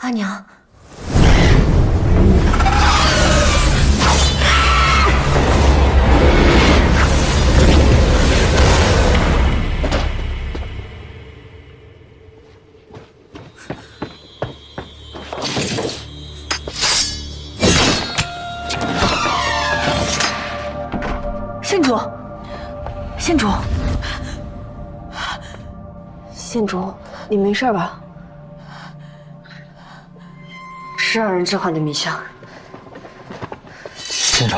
阿娘。 县主，县主，县主，你没事吧？是让人置换的迷香。县主，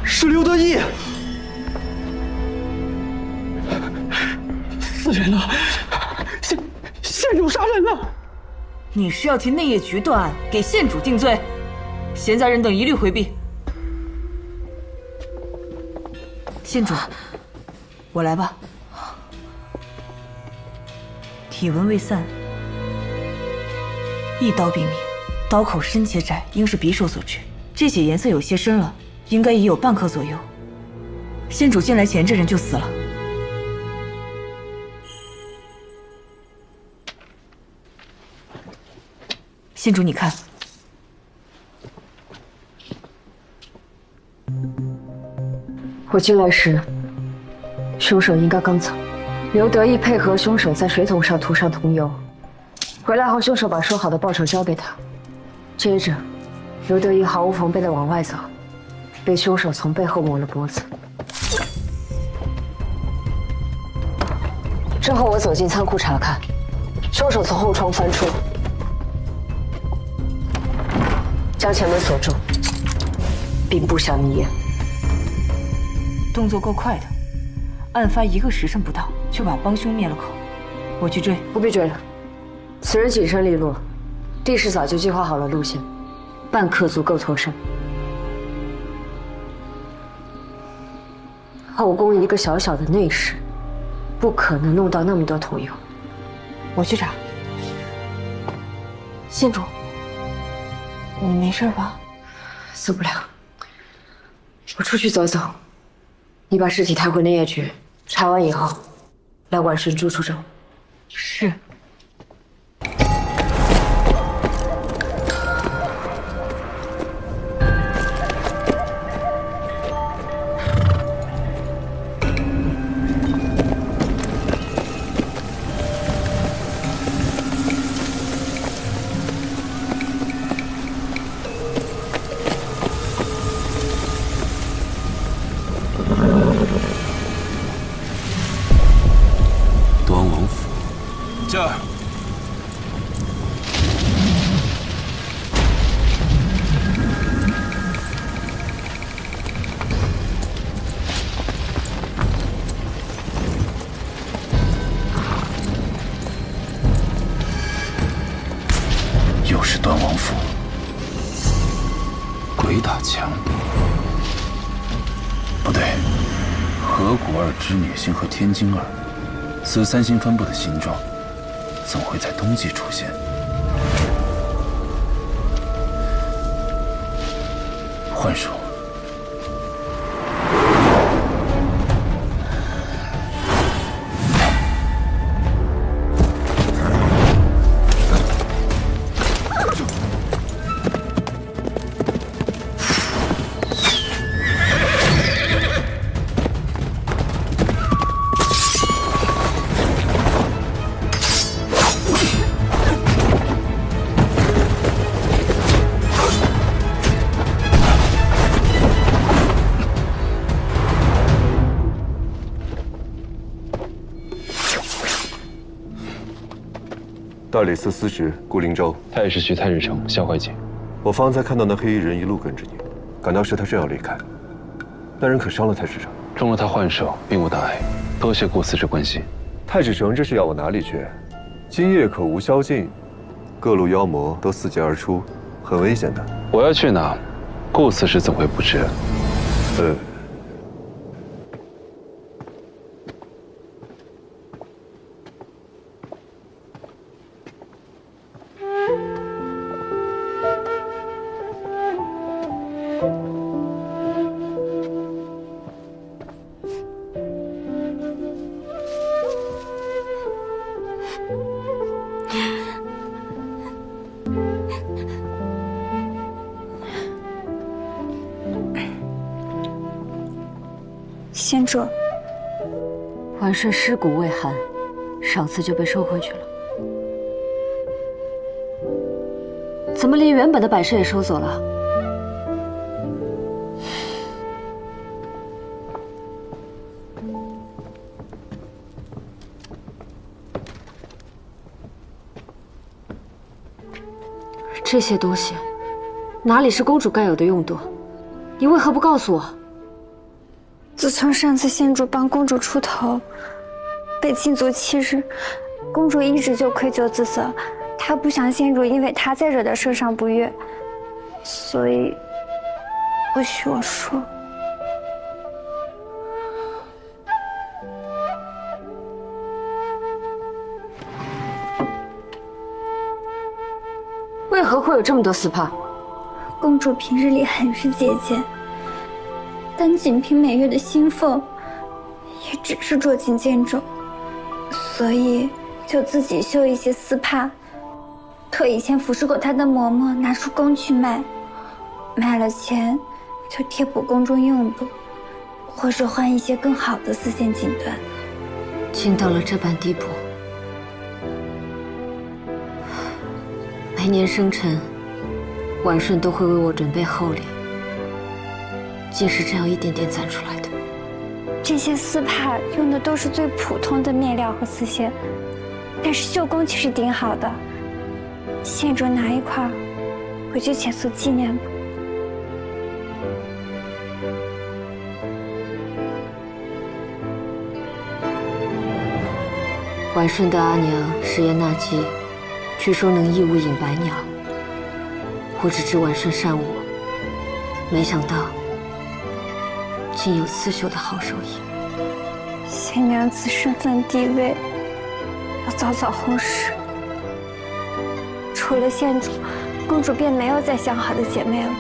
是刘德义，死人了！县主杀人了！你是要替内业局断案，给县主定罪？闲杂人等一律回避。县主，我来吧。体纹未散，一刀毙命，刀口深且窄，应是匕首所致。这血颜色有些深了，应该已有半克左右。县主进来前，这人就死了。 县主，你看，我进来时，凶手应该刚走。刘德义配合凶手在水桶上涂上桐油，回来后凶手把说好的报酬交给他，接着，刘德义毫无防备地往外走，被凶手从背后抹了脖子。之后我走进仓库查看，凶手从后窗翻出。 将前门锁住，并布下密言。动作够快的，案发1个时辰不到就把帮凶灭了口。我去追，不必追了。此人谨慎利落，地势早就计划好了路线，半刻足够脱身。后宫一个小小的内室，不可能弄到那么多桐油。我去查。县主。 你没事吧？死不了。我出去走走，你把尸体抬回内业局，查完以后，来晚神珠出州。是。这儿。又是端王府，鬼打墙。不对，河谷二织女星和天津二，此三星分布的形状。 怎会在冬季出现？幻术。大理寺司职顾灵州，太史徐太史丞夏怀瑾。我方才看到那黑衣人一路跟着你，赶到时他正要离开，那人可伤了太史丞？中了他幻手，并无大碍。多谢顾司职关心。太史丞这是要往哪里去？今夜可无宵禁，各路妖魔都伺机而出，很危险的。我要去哪，顾司职怎会不知？先主，婉顺尸骨未寒，赏赐就被收回去了。怎么连原本的摆设也收走了？这些东西哪里是公主该有的用途？你为何不告诉我？自从上次先主帮公主出头，被禁足7日，公主一直就愧疚自责。她不想先主因为她再惹得圣上不悦，所以不许我说。为何会有这么多丝帕？公主平日里很是节俭，但仅凭每月的薪俸，也只是捉襟见肘，所以就自己绣一些丝帕，托以前服侍过她的嬷嬷拿出宫去卖，卖了钱就贴补宫中用度，或是换一些更好的丝线锦缎。竟到了这般地步。每年生辰，婉顺都会为我准备厚礼，竟是这样一点点攒出来的。这些丝帕用的都是最普通的面料和丝线，但是绣工却是顶好的。县主拿一块回去浅塑纪念吧。婉顺的阿娘石颜纳姬，据说能义务引白鸟。我只知婉顺善舞，没想到竟有刺绣的好手艺。贤娘子身份地位，要早早后事。除了县主，公主便没有再相好的姐妹了。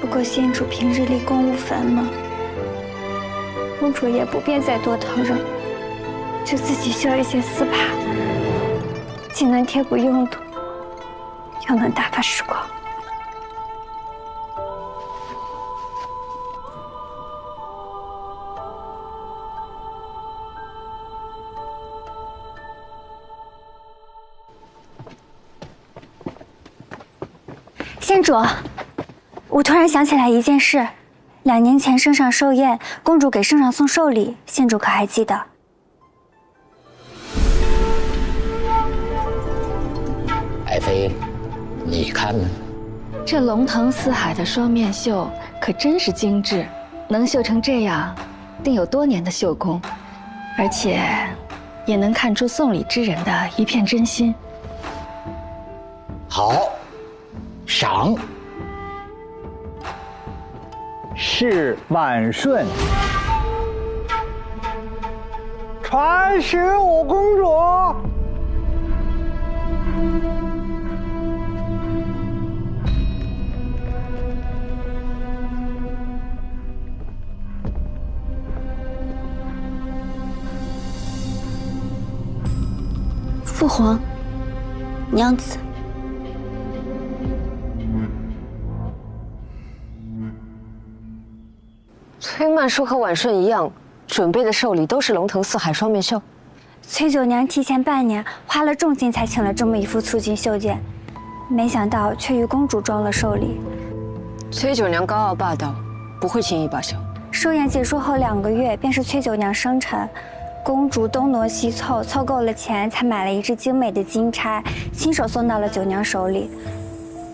不过县主平日里公务繁忙，公主也不便再多叨扰，就自己绣一些丝帕，既能贴补用度，又能打发时光。县主，我突然想起来一件事，2年前圣上寿宴，公主给圣上送寿礼，县主可还记得？爱妃，你看呢？这龙腾四海的双面绣可真是精致，能绣成这样，定有多年的绣工，而且也能看出送礼之人的一片真心。好，赏。是婉顺，传使我公主。父皇，娘子。崔曼淑和婉顺一样，准备的寿礼都是龙腾四海双面绣。崔九娘提前半年花了重金才请了这么一副促进绣件，没想到却与公主装了寿礼。崔九娘高傲霸道，不会轻易罢休。寿宴结束后2个月，便是崔九娘生辰。公主东挪西凑，凑够了钱，才买了一只精美的金钗，亲手送到了九娘手里。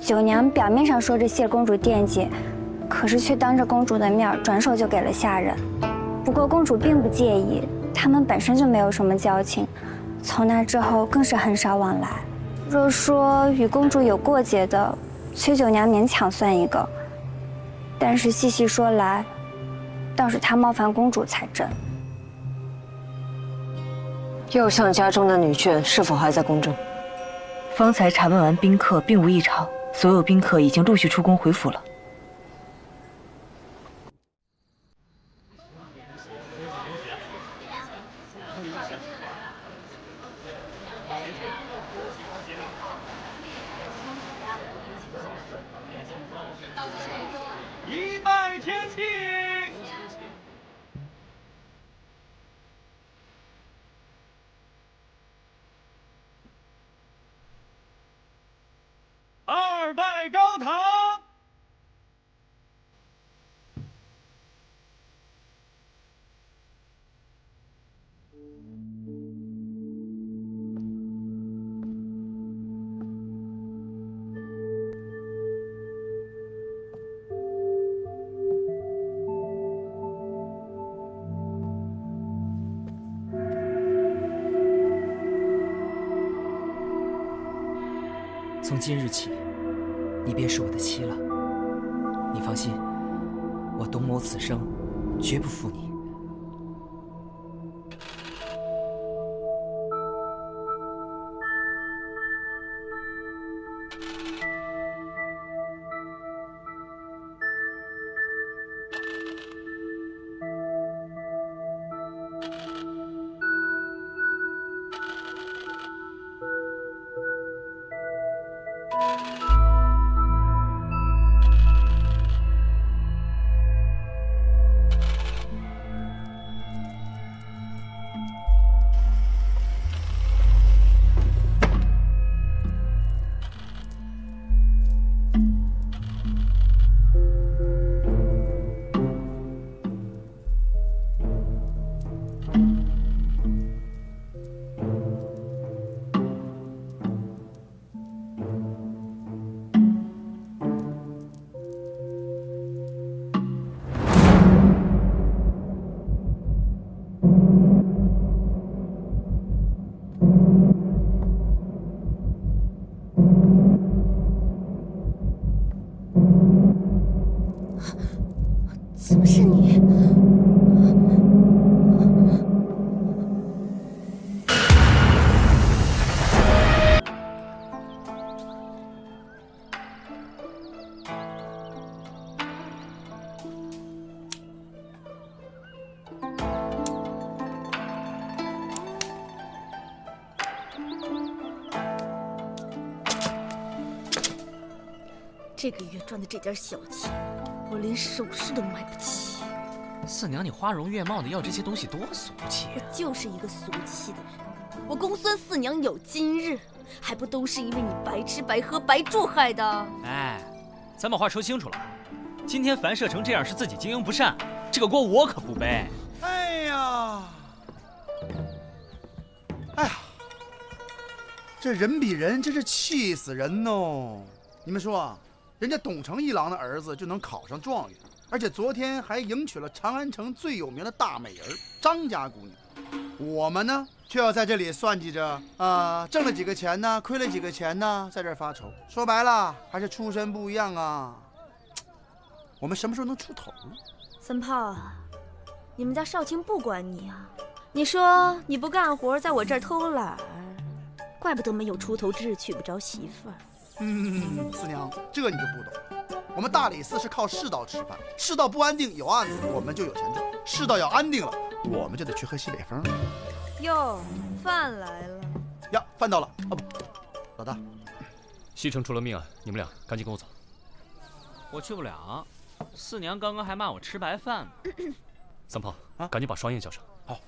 九娘表面上说着谢公主惦记，可是却当着公主的面转手就给了下人。不过公主并不介意，他们本身就没有什么交情，从那之后更是很少往来。若说与公主有过节的，崔九娘勉强算一个，但是细细说来，倒是她冒犯公主才真。右相家中的女眷是否还在宫中？方才查问完宾客，并无异常，所有宾客已经陆续出宫回府了。一拜天地。拜高堂。从今日起，你便是我的妻了。你放心，我董某此生绝不负你。怎么是你？这个月赚的这点小钱，我连首饰都买不起。四娘，你花容月貌的要这些东西多俗气啊！我就是一个俗气的人。我公孙四娘有今日，还不都是因为你白吃白喝白住害的？哎，咱把话说清楚了，今天樊社成这样是自己经营不善，这个锅我可不背。哎呀，哎呀，这人比人真是气死人哦！你们说啊，人家董承一郎的儿子就能考上状元，而且昨天还迎娶了长安城最有名的大美人张家姑娘。我们呢，却要在这里算计着挣了几个钱呢，亏了几个钱呢，在这儿发愁。说白了，还是出身不一样啊。我们什么时候能出头呢？三炮啊，你们家少卿不管你啊！你说你不干活，在我这儿偷懒，怪不得没有出头之日，娶不着媳妇儿。四娘，这你就不懂。我们大理寺是靠世道吃饭，世道不安定有案子，我们就有钱赚；世道要安定了，我们就得去喝西北风。哟，饭来了呀，饭到了啊！不，老大，西城出了命案，你们俩赶紧跟我走。我去不了，四娘刚刚还骂我吃白饭呢。三炮，赶紧把双燕叫上。好。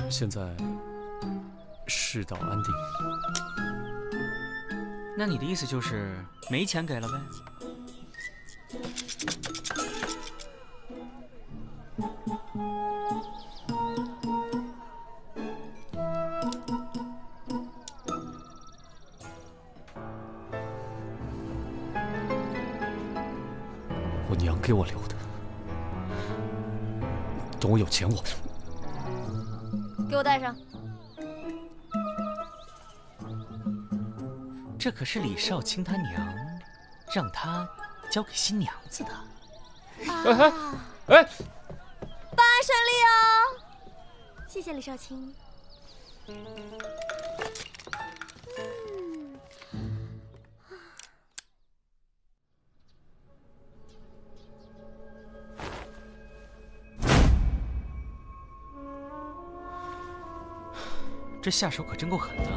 现在世道安定，那你的意思就是没钱给了呗？我娘给我留的，等我有钱我。给我带上。这可是李少卿他娘让他交给新娘子的。哎，办案顺利哦！谢谢李少卿。这下手可真够狠的，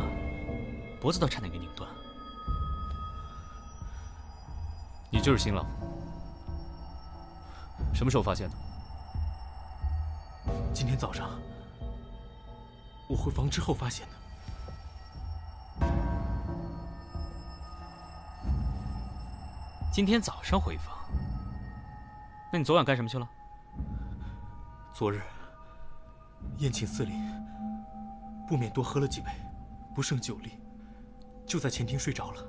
脖子都差点给拧断。就是新郎。什么时候发现的？今天早上，我回房之后发现的。今天早上回房？那你昨晚干什么去了？昨日宴请司礼，不免多喝了几杯，不胜酒力，就在前厅睡着了。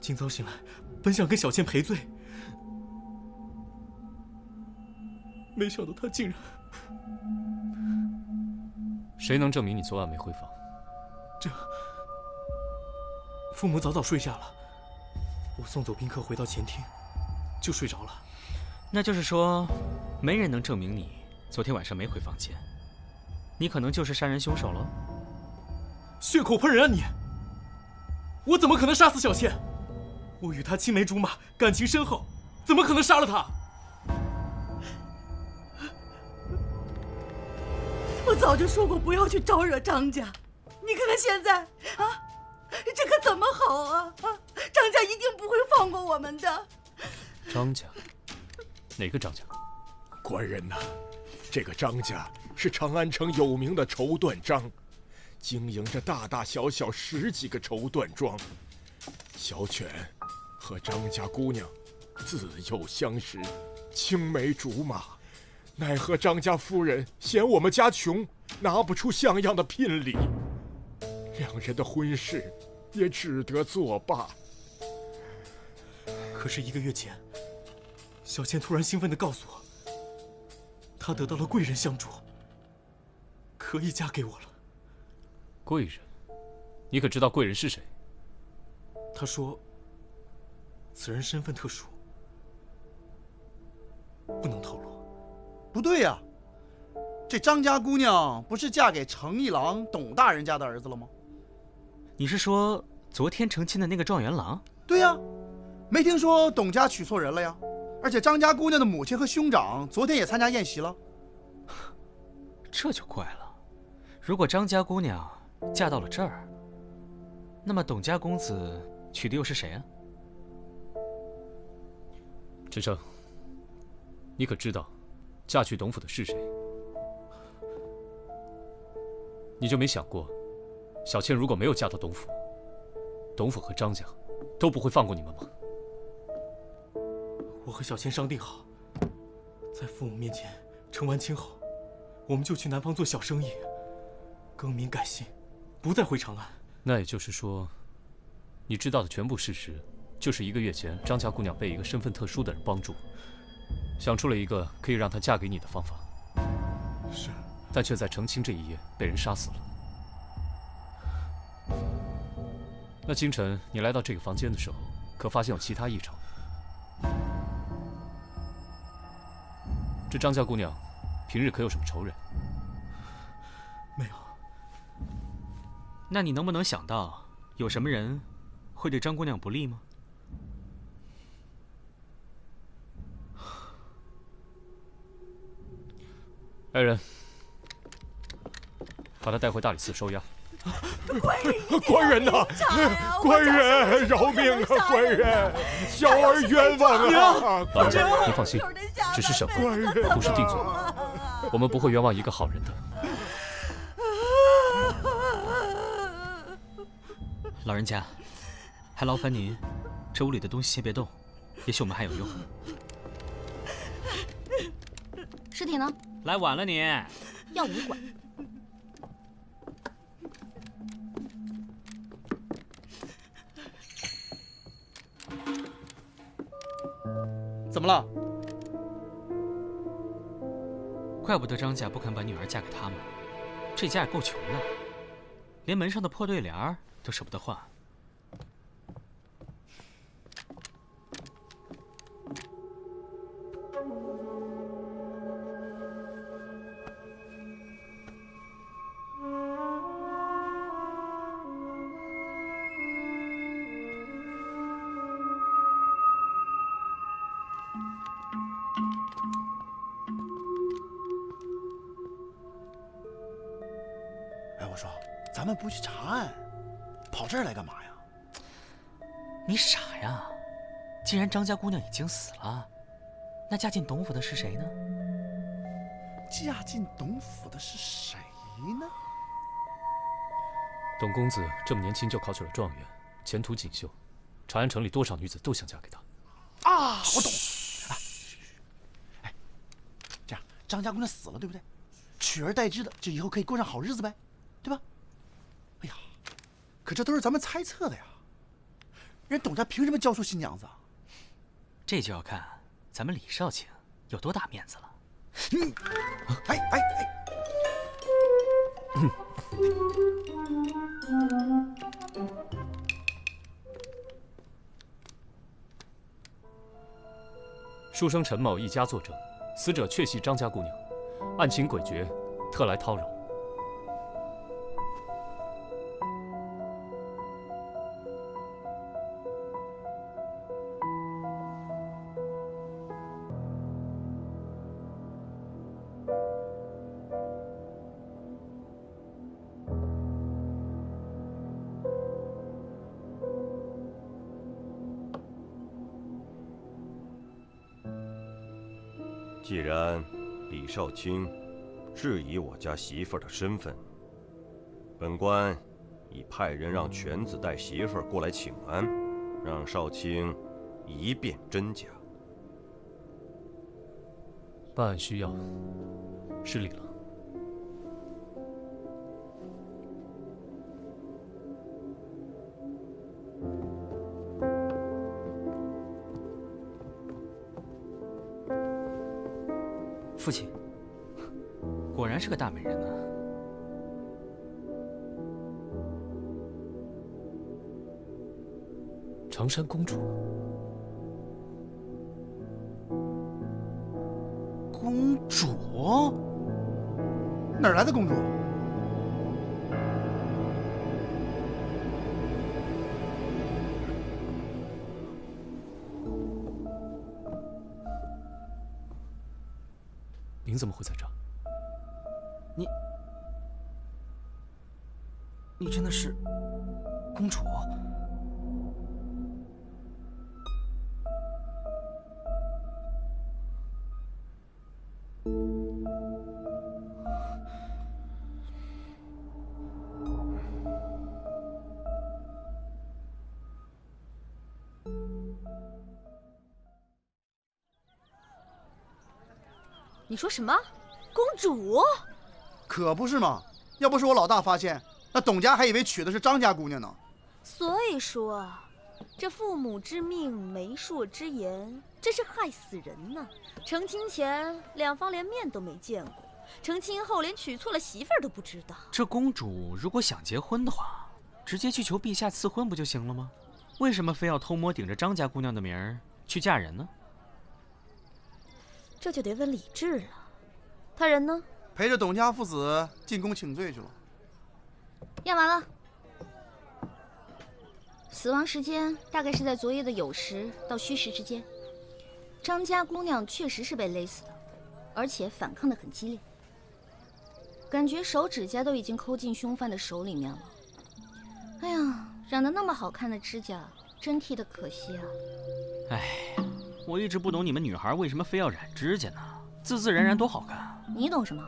今早醒来，本想跟小倩赔罪，没想到他竟然……谁能证明你昨晚没回房？这父母早早睡下了，我送走宾客回到前厅，就睡着了。那就是说，没人能证明你昨天晚上没回房间，你可能就是杀人凶手了。血口喷人啊你！我怎么可能杀死小倩？我与她青梅竹马，感情深厚，怎么可能杀了她？我早就说过不要去招惹张家，你看看现在啊，这可怎么好啊？张家一定不会放过我们的。张家？哪个张家？官人呐，这个张家是长安城有名的绸缎庄，经营着大大小小10几个绸缎庄。小犬和张家姑娘自幼相识，青梅竹马。奈何张家夫人嫌我们家穷，拿不出像样的聘礼，两人的婚事也只得作罢。可是1个月前，小倩突然兴奋地告诉我，她得到了贵人相助，可以嫁给我了。贵人？你可知道贵人是谁？她说，此人身份特殊，不能透露。不对呀，这张家姑娘不是嫁给程一郎董大人家的儿子了吗？你是说昨天成亲的那个状元郎？对呀，没听说董家娶错人了呀？而且张家姑娘的母亲和兄长昨天也参加宴席了。这就怪了，如果张家姑娘嫁到了这儿，那么董家公子娶的又是谁啊？陈生，你可知道嫁去董府的是谁？你就没想过，小倩如果没有嫁到董府，董府和张家都不会放过你们吗？我和小倩商定好，在父母面前成完亲后，我们就去南方做小生意，更名改姓，不再回长安。那也就是说，你知道的全部事实，就是1个月前张家姑娘被一个身份特殊的人帮助，想出了一个可以让她嫁给你的方法。是，但却在成亲这一夜被人杀死了。那清晨你来到这个房间的时候，可发现有其他异常？这张家姑娘平日可有什么仇人？没有。那你能不能想到有什么人会对张姑娘不利吗？来人，把她带回大理寺收押。官人呐，官人饶命啊！官人，小儿冤枉啊！老人，您放心，只是审问，不是定罪，我们不会冤枉一个好人的。老人家，还劳烦您，这屋里的东西先别动，也许我们还有用。尸体呢？来晚了你，要我管？怎么了？怪不得张家不肯把女儿嫁给他们，这家也够穷的，连门上的破对联都舍不得换。咱们不去查案，跑这儿来干嘛呀？你傻呀？既然张家姑娘已经死了，那嫁进董府的是谁呢？嫁进董府的是谁呢？董公子这么年轻就考取了状元，前途锦绣，长安城里多少女子都想嫁给他。啊，我懂。哎，这样张家姑娘死了，对不对？取而代之的，就以后可以过上好日子呗，对吧？哎呀，可这都是咱们猜测的呀。人董家凭什么交出新娘子啊？这就要看咱们李少卿有多大面子了。书生陈某一家作证，死者确系张家姑娘，案情诡谲，特来叨扰。既然李少卿质疑我家媳妇儿的身份，本官已派人让犬子带媳妇儿过来请安，让少卿一辨真假。办案需要，失礼了。父亲，果然是个大美人呢。常山公主，公主？哪儿来的公主？您怎么会在这儿？你真的是公主？你说什么？公主？可不是嘛！要不是我老大发现，那董家还以为娶的是张家姑娘呢。所以说，这父母之命，媒妁之言，真是害死人呐！成亲前两方连面都没见过，成亲后连娶错了媳妇儿都不知道。这公主如果想结婚的话，直接去求陛下赐婚不就行了吗？为什么非要偷摸顶着张家姑娘的名儿去嫁人呢？这就得问李治了，他人呢？陪着董家父子进宫请罪去了。验完了，死亡时间大概是在昨夜的酉时到戌时之间。张家姑娘确实是被勒死的，而且反抗得很激烈，感觉手指甲都已经抠进凶犯的手里面了。哎呀，染得那么好看的指甲，真替她可惜啊！哎，我一直不懂你们女孩为什么非要染指甲呢？自自然然多好看。你懂什么？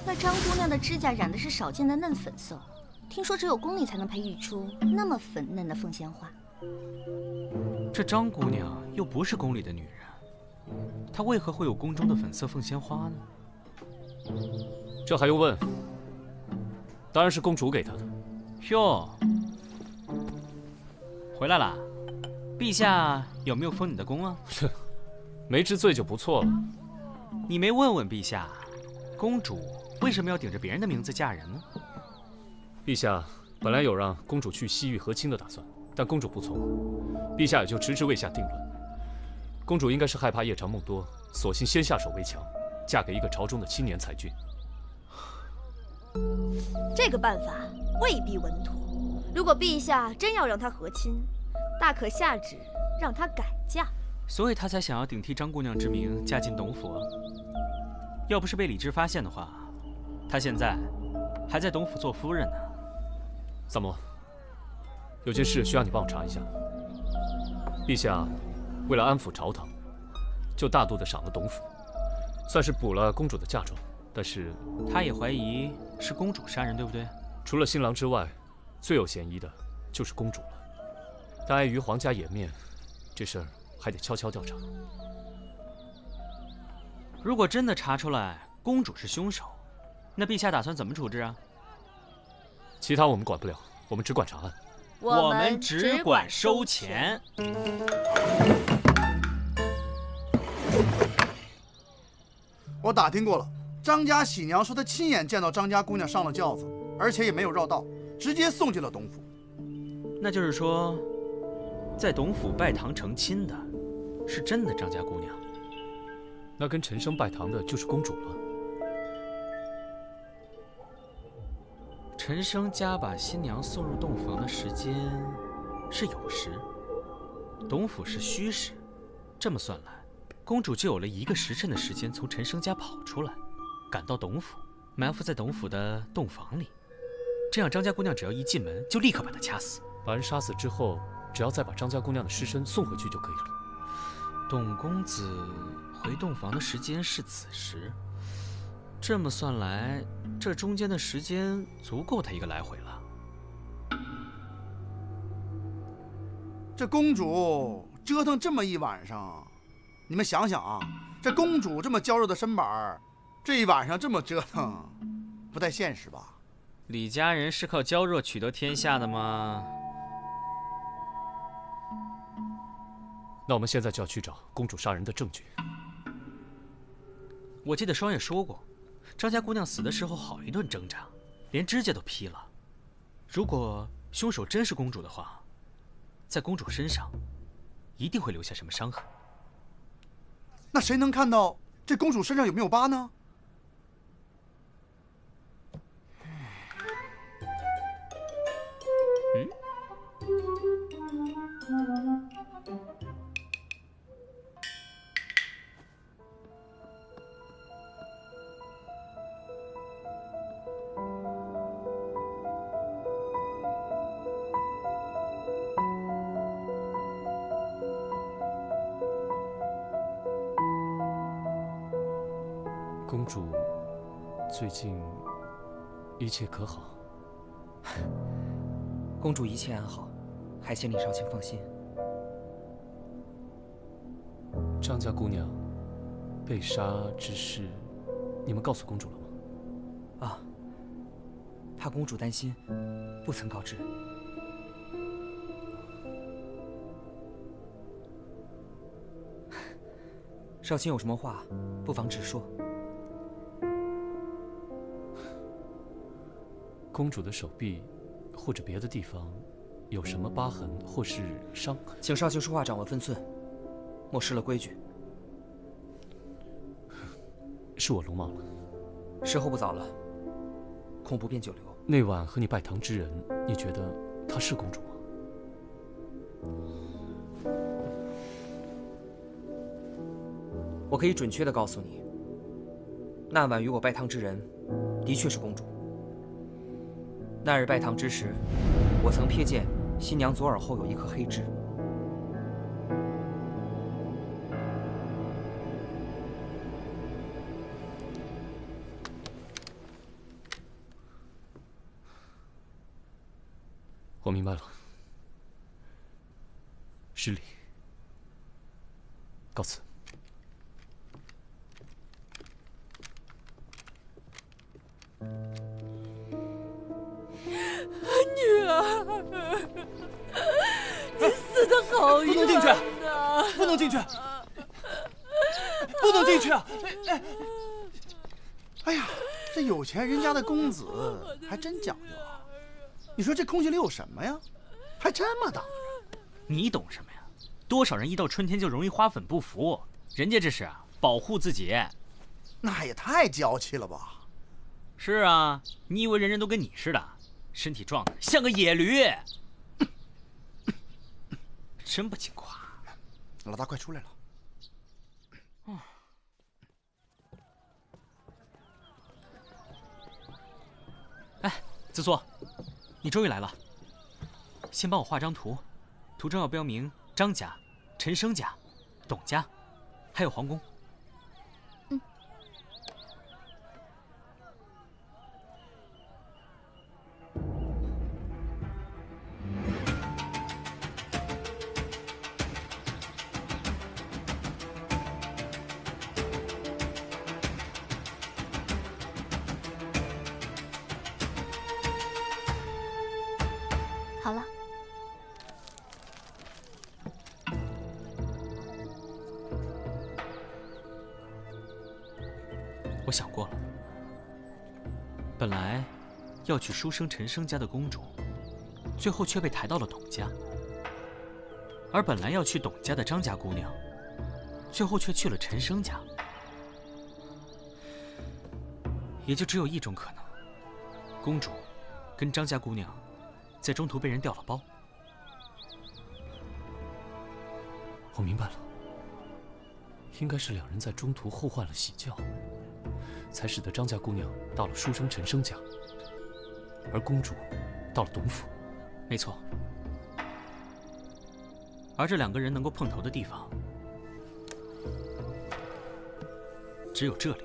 那张姑娘的指甲染的是少见的嫩粉色，听说只有宫里才能培育出那么粉嫩的凤仙花。这张姑娘又不是宫里的女人，她为何会有宫中的粉色凤仙花呢？这还用问？当然是公主给她的。哟，回来啦！陛下有没有封你的功啊？没治罪就不错了。你没问问陛下，公主为什么要顶着别人的名字嫁人呢？陛下本来有让公主去西域和亲的打算，但公主不从，陛下也就迟迟未下定论。公主应该是害怕夜长梦多，索性先下手为强，嫁给一个朝中的青年才俊。这个办法未必稳妥。如果陛下真要让她和亲，大可下旨让她改嫁。所以他才想要顶替张姑娘之名嫁进董府啊。要不是被李治发现的话，她现在还在董府做夫人呢。萨摩，有件事需要你帮我查一下。陛下为了安抚朝堂，就大度地赏了董府，算是补了公主的嫁妆。但是他也怀疑是公主杀人，对不对？除了新郎之外，最有嫌疑的就是公主了。但碍于皇家颜面，这事儿还得悄悄调查。如果真的查出来公主是凶手，那陛下打算怎么处置啊？其他我们管不了，我们只管查案。我们只管收钱。我打听过了，张家喜娘说她亲眼见到张家姑娘上了轿子，而且也没有绕道，直接送进了董府。那就是说，在董府拜堂成亲的，是真的张家姑娘。那跟陈升拜堂的就是公主了。陈升家把新娘送入洞房的时间是酉时，董府是戌时，这么算来，公主就有了1个时辰的时间从陈升家跑出来，赶到董府，埋伏在董府的洞房里。这样张家姑娘只要一进门，就立刻把她掐死。把人杀死之后，只要再把张家姑娘的尸身送回去就可以了。董公子回洞房的时间是子时，这么算来，这中间的时间足够他1个来回了。这公主折腾这么一晚上，你们想想啊，这公主这么娇弱的身板，这一晚上这么折腾，不太现实吧？李家人是靠娇弱取得天下的吗？那我们现在就要去找公主杀人的证据。我记得双爷说过，张家姑娘死的时候好一顿挣扎，连指甲都劈了。如果凶手真是公主的话，在公主身上一定会留下什么伤痕。那谁能看到这公主身上有没有疤呢？公主最近一切可好？公主一切安好，还请李少卿放心。张家姑娘被杀之事，你们告诉公主了吗？啊，怕公主担心，不曾告知。少卿有什么话，不妨直说。公主的手臂或者别的地方有什么疤痕或是伤？请少卿说话掌握分寸，莫失了规矩。是我鲁莽了。时候不早了，恐不便久留。那晚和你拜堂之人，你觉得她是公主吗？我可以准确地告诉你，那晚与我拜堂之人，的确是公主。那日拜堂之时，我曾瞥见新娘左耳后有一颗黑痣。我明白了，失礼，告辞。女儿，你死得好冤呐！不能进去，不能进去啊！哎呀，这有钱人家的公子还真讲究啊！你说这空气里有什么呀？还这么挡着？你懂什么呀？多少人一到春天就容易花粉不服，人家这是保护自己。那也太娇气了吧！是啊，你以为人人都跟你似的，身体壮得像个野驴？真不经夸。老大快出来了。哎，子苏，你终于来了。先帮我画张图，图中要标明张家、陈升家董家，还有皇宫。好了。我想过了，本来要去书生陈生家的公主，最后却被抬到了董家；而本来要去董家的张家姑娘，最后却去了陈生家。也就只有一种可能，公主跟张家姑娘在中途被人调了包。我明白了，应该是两人在中途互换了喜轿，才使得张家姑娘到了书生陈生家，而公主到了董府。没错。而这两个人能够碰头的地方，只有这里。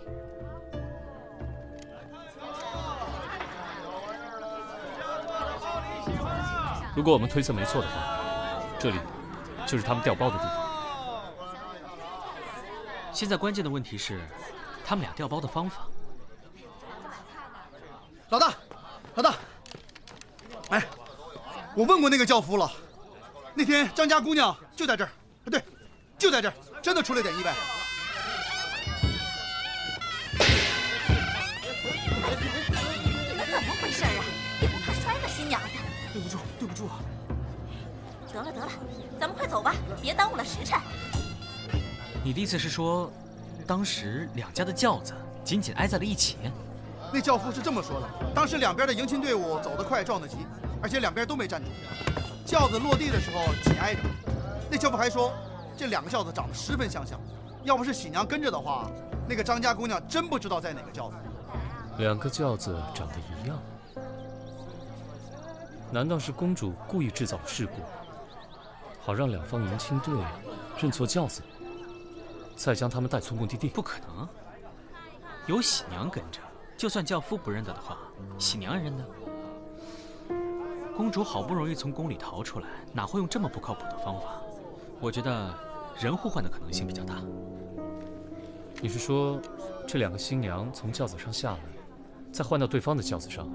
如果我们推测没错的话，这里就是他们调包的地方。现在关键的问题是，他们俩调包的方法。老大，老大，哎，我问过那个轿夫了，那天张家姑娘就在这儿，对，就在这儿，真的出了点意外。你们怎么回事啊？也不怕摔了新娘子？对不住，对不住。得了得了，咱们快走吧，别耽误了时辰。你的意思是说，当时两家的轿子紧紧挨在了一起？那轿夫是这么说的：当时两边的迎亲队伍走得快，撞得急，而且两边都没站住，轿子落地的时候紧挨着。那轿夫还说，这两个轿子长得十分相像，要不是喜娘跟着的话，那个张家姑娘真不知道在哪个轿子。两个轿子长得一样，难道是公主故意制造了事故，好让两方迎亲队认错轿子，再将他们带错目的地？不可能，有喜娘跟着，就算轿夫不认得的话，喜娘也认得。公主好不容易从宫里逃出来，哪会用这么不靠谱的方法？我觉得人互换的可能性比较大。你是说，这两个新娘从轿子上下来，再换到对方的轿子上，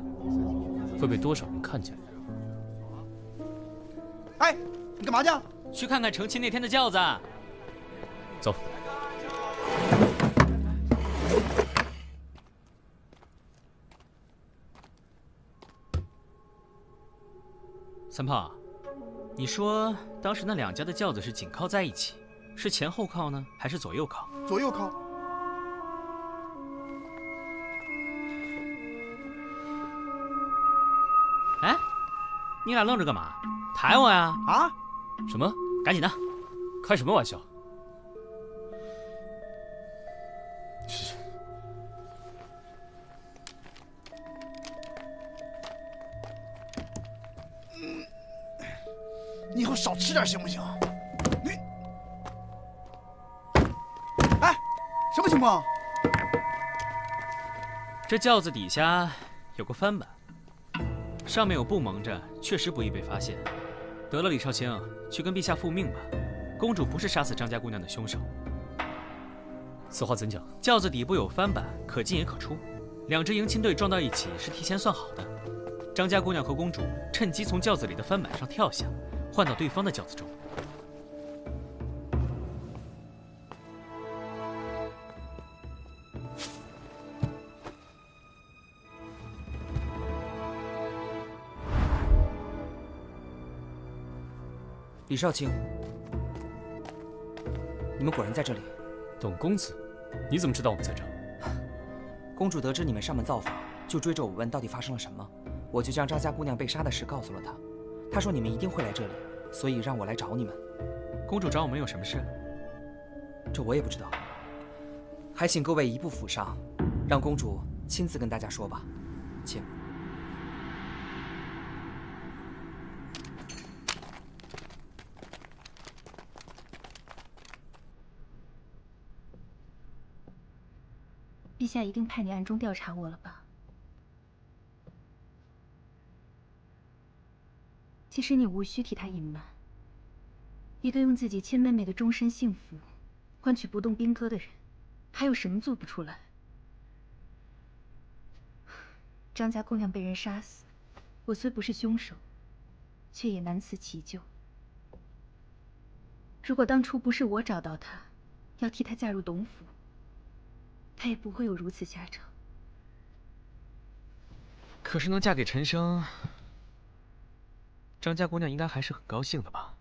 会被多少人看见？哎，你干嘛去？去看看成亲那天的轿子。走。三炮，你说当时那两家的轿子是紧靠在一起，是前后靠呢，还是左右靠？左右靠。哎，你俩愣着干嘛？抬我呀？啊？什么？赶紧的！开什么玩笑？你以后少吃点行不行？你，哎，什么情况？这轿子底下有个翻板，上面有布蒙着，确实不易被发现。得了，李少卿，去跟陛下复命吧。公主不是杀死张家姑娘的凶手。此话怎讲？轿子底部有翻板，可进也可出。两支迎亲队撞到一起是提前算好的。张家姑娘和公主趁机从轿子里的翻板上跳下，换到对方的轿子中。李少卿，你们果然在这里。董公子，你怎么知道我们在这儿？公主得知你们上门造访，就追着我问到底发生了什么。我就将张家姑娘被杀的事告诉了她。她说你们一定会来这里，所以让我来找你们。公主找我们有什么事？这我也不知道。还请各位移步府上，让公主亲自跟大家说吧。请。陛下一定派你暗中调查我了吧？其实你无需替他隐瞒。一个用自己亲妹妹的终身幸福换取不动兵戈的人，还有什么做不出来？张家姑娘被人杀死，我虽不是凶手，却也难辞其咎。如果当初不是我找到她，要替她嫁入董府，她也不会有如此下场。可是能嫁给陈生，张家姑娘应该还是很高兴的吧？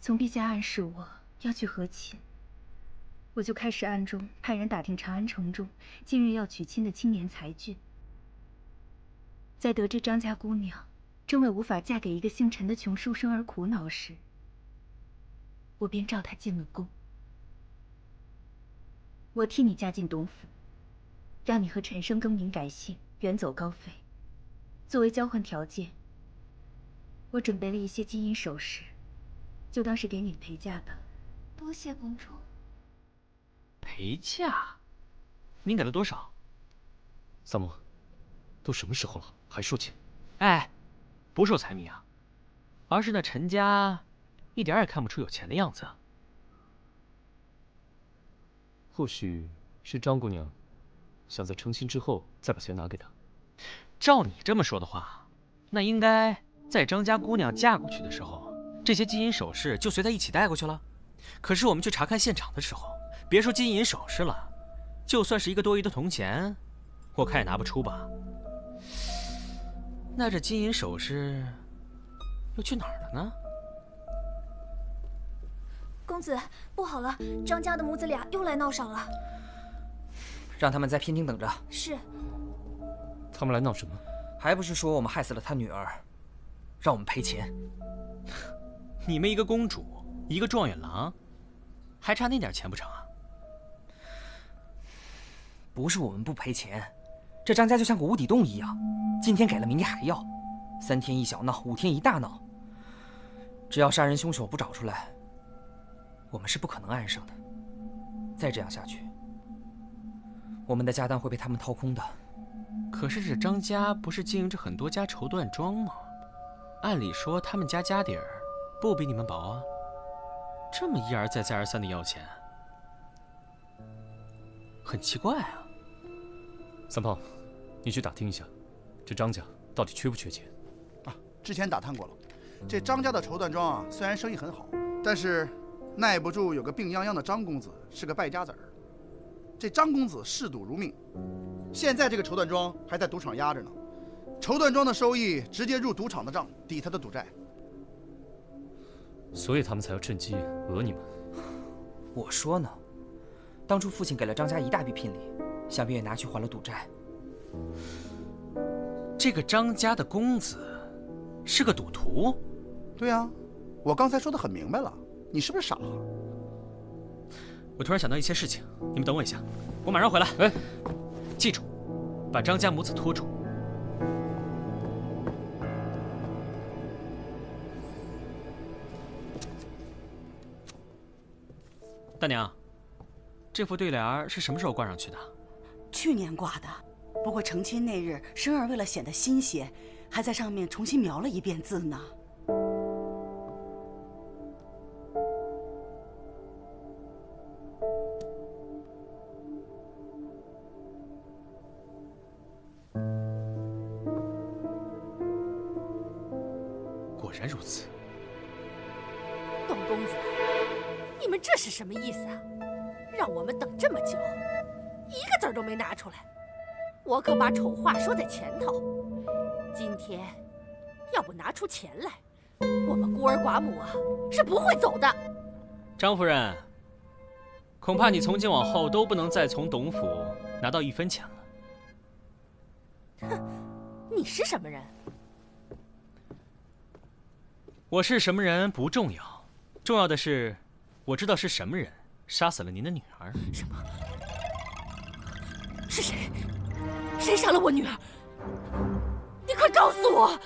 从陛下暗示我要去和亲，我就开始暗中派人打听长安城中近日要娶亲的青年才俊。在得知张家姑娘正为无法嫁给一个姓陈的穷书生而苦恼时，我便召她进了宫。我替你嫁进董府，让你和陈生更名改姓，远走高飞。作为交换条件，我准备了一些金银首饰，就当是给你陪嫁的。多谢公主。陪嫁？您给了多少？三嬷，都什么时候了，还说钱？哎，不是我财迷啊，而是那陈家一点也看不出有钱的样子。或许是张姑娘想在成亲之后再把钱拿给他。照你这么说的话，那应该在张家姑娘嫁过去的时候，这些金银首饰就随她一起带过去了。可是我们去查看现场的时候，别说金银首饰了，就算是一个多余的铜钱，我看也拿不出吧。那这金银首饰又去哪儿了呢？公子，不好了，张家的母子俩又来闹上了。让他们在偏厅等着。是。他们来闹什么？还不是说我们害死了他女儿，让我们赔钱。你们一个公主，一个状元郎，还差那点钱不成啊？不是我们不赔钱，这张家就像个无底洞一样，今天给了，明天还要，3天一小闹，5天一大闹。只要杀人凶手不找出来，我们是不可能安生的。再这样下去，我们的家当会被他们掏空的。可是这张家不是经营着很多家绸缎庄吗？按理说他们家家底儿不比你们薄啊，这么一而再再而三的要钱，很奇怪啊。三胖，你去打听一下，这张家到底缺不缺钱？啊，之前打探过了，这张家的绸缎庄啊，虽然生意很好，但是耐不住有个病殃殃的张公子是个败家子儿。这张公子嗜赌如命，现在这个绸缎庄还在赌场压着呢，绸缎庄的收益直接入赌场的账，抵他的赌债。所以他们才要趁机讹你们。我说呢，当初父亲给了张家一大笔聘礼，想必也拿去还了赌债。这个张家的公子是个赌徒？对啊，我刚才说的很明白了，你是不是傻？我突然想到一些事情，你们等我一下，我马上回来。哎，记住，把张家母子拖住。大娘，这副对联是什么时候挂上去的？去年挂的，不过成亲那日，生儿为了显得新鲜，还在上面重新描了一遍字呢。果然如此。董公子，你们这是什么意思啊？让我们等这么久，一个字都没拿出来。我可把丑话说在前头，今天要不拿出钱来，我们孤儿寡母啊是不会走的。张夫人，恐怕你从今往后都不能再从董府拿到1分钱了。哼，你是什么人？我是什么人不重要，重要的是，我知道是什么人杀死了您的女儿。什么？是谁？谁杀了我女儿？你快告诉我！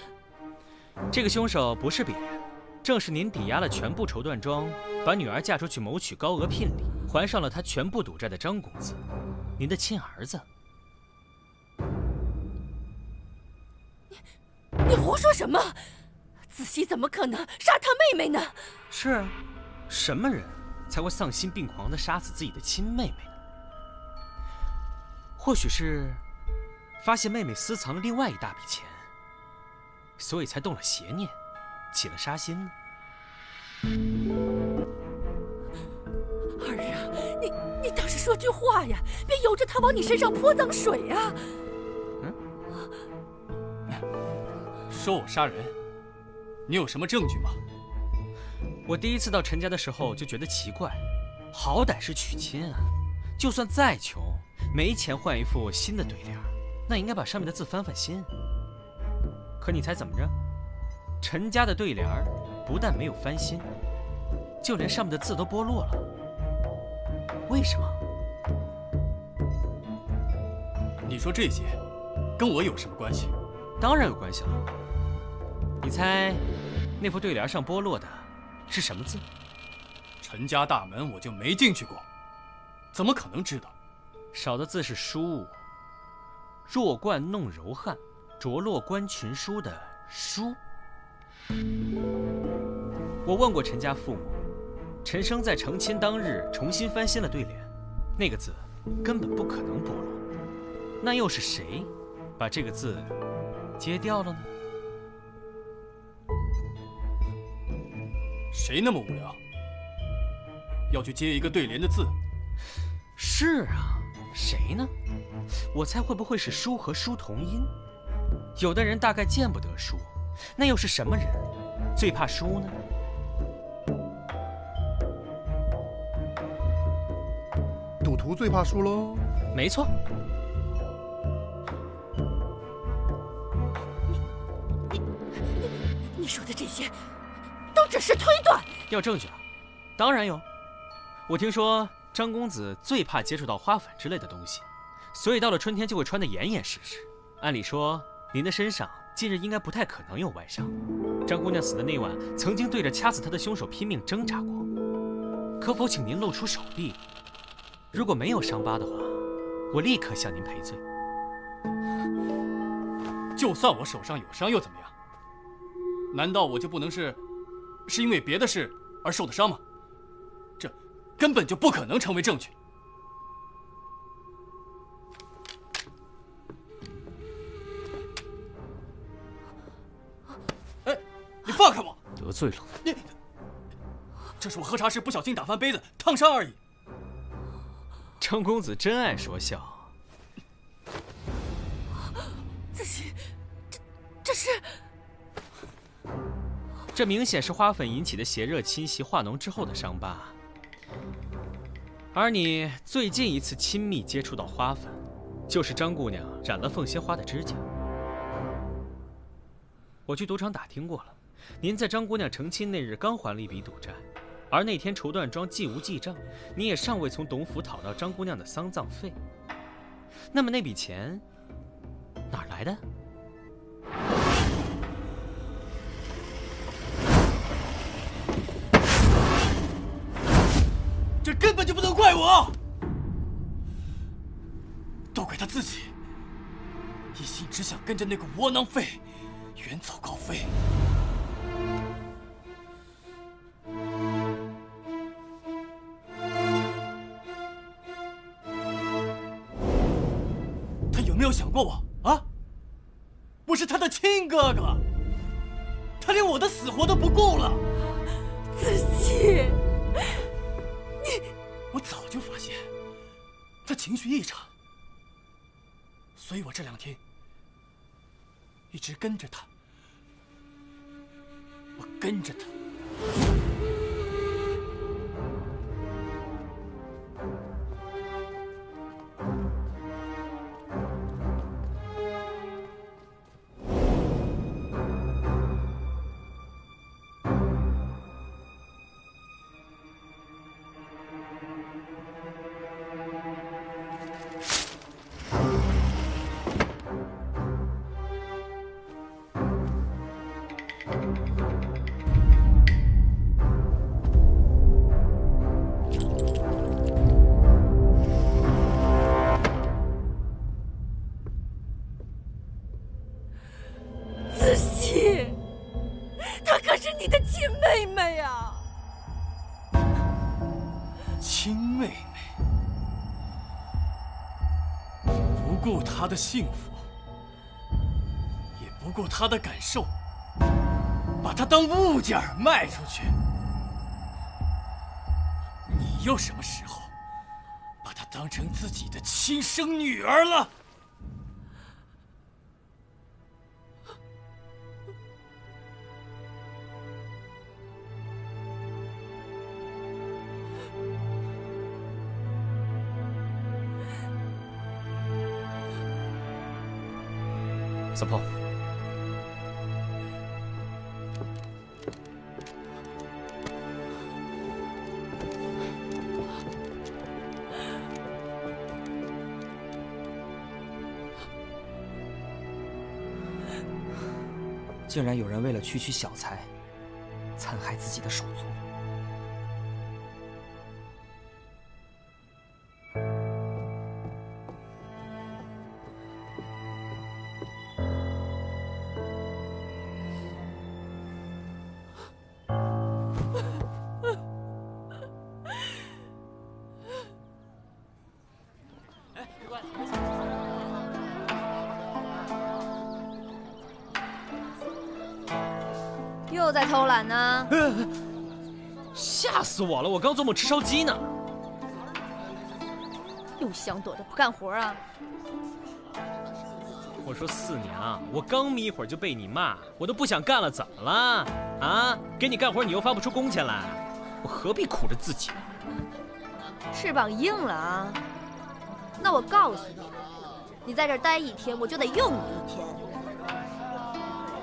这个凶手不是别人，正是您抵押了全部绸缎庄，把女儿嫁出去谋取高额聘礼，还上了他全部赌债的张公子，您的亲儿子。你胡说什么？子熙怎么可能杀他妹妹呢？是啊，什么人才会丧心病狂地杀死自己的亲妹妹呢？或许是发现妹妹私藏了另外一大笔钱，所以才动了邪念，起了杀心呢。儿啊，你倒是说句话呀，别由着他往你身上泼脏水啊！说我杀人，你有什么证据吗？我第一次到陈家的时候就觉得奇怪，好歹是娶亲啊，就算再穷，没钱换一副新的对联，那应该把上面的字翻翻新。可你猜怎么着？陈家的对联不但没有翻新，就连上面的字都剥落了。为什么？你说这些，跟我有什么关系？当然有关系了。你猜，那副对联上剥落的是什么字？陈家大门我就没进去过，怎么可能知道？少的字是书，弱冠弄柔汉，着落观群书的书。我问过陈家父母，陈生在成亲当日重新翻新了对联，那个字根本不可能剥落。那又是谁把这个字揭掉了呢？谁那么无聊，要去揭一个对联的字？是啊，谁呢？我猜会不会是书和书同音？有的人大概见不得书，那又是什么人最怕书呢？赌徒最怕输喽。没错。你说的这些都只是推断。要证据啊？当然有。我听说张公子最怕接触到花粉之类的东西，所以到了春天就会穿得严严实实。按理说，您的身上近日应该不太可能有外伤。张姑娘死的那晚，曾经对着掐死她的凶手拼命挣扎过。可否请您露出手臂？如果没有伤疤的话，我立刻向您赔罪。就算我手上有伤又怎么样？难道我就不能是因为别的事而受的伤吗？这根本就不可能成为证据。哎，你放开我！得罪了你。这是我喝茶时不小心打翻杯子，烫伤而已。张公子真爱说笑。子熙，这是……这明显是花粉引起的邪热侵袭化脓之后的伤疤。而你最近一次亲密接触到花粉，就是张姑娘染了凤仙花的指甲。我去赌场打听过了，您在张姑娘成亲那日刚还了一笔赌债，而那天绸缎庄既无记账，你也尚未从董府讨到张姑娘的丧葬费。那么那笔钱哪儿来的？这根本就不能怪我，都怪他自己，一心只想跟着那个窝囊废远走高飞。他有没有想过我啊？我是他的亲哥哥，他连我的死活都不顾了。子熙。我早就发现他情绪异常，所以我这2天一直跟着他，我跟着他。她可是你的亲妹妹啊！亲妹妹，不顾她的幸福，也不顾她的感受，把她当物件卖出去。你又什么时候把她当成自己的亲生女儿了？三炮，竟然有人为了区区小财，残害自己的手足。又在偷懒呢？吓死我了！我刚做梦吃烧鸡呢。又想躲着不干活啊？我说4年啊，我刚眯一会儿就被你骂，我都不想干了，怎么了？啊，给你干活你又发不出工钱来，我何必苦着自己呢？翅膀硬了啊！那我告诉你，你在这儿待1天，我就得用你1天。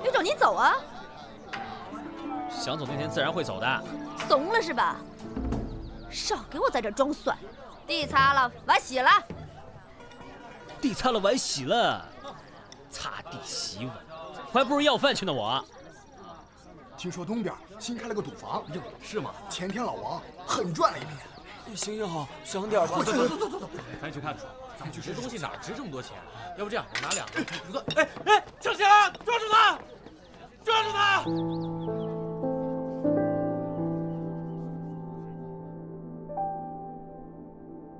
有种你走啊！想走那天自然会走的。怂了是吧？少给我在这儿装蒜！地擦了，碗洗了。地擦了，碗洗了，擦地洗碗，我还不如要饭去呢。我听说东边新开了个赌房，是吗？前天老王狠赚了一笔。行也好，省点吧。走，赶紧去看看，咱们去吃东西哪值这么多钱？要不这样，我拿2个，不算。哎，程强，抓住他！抓住他！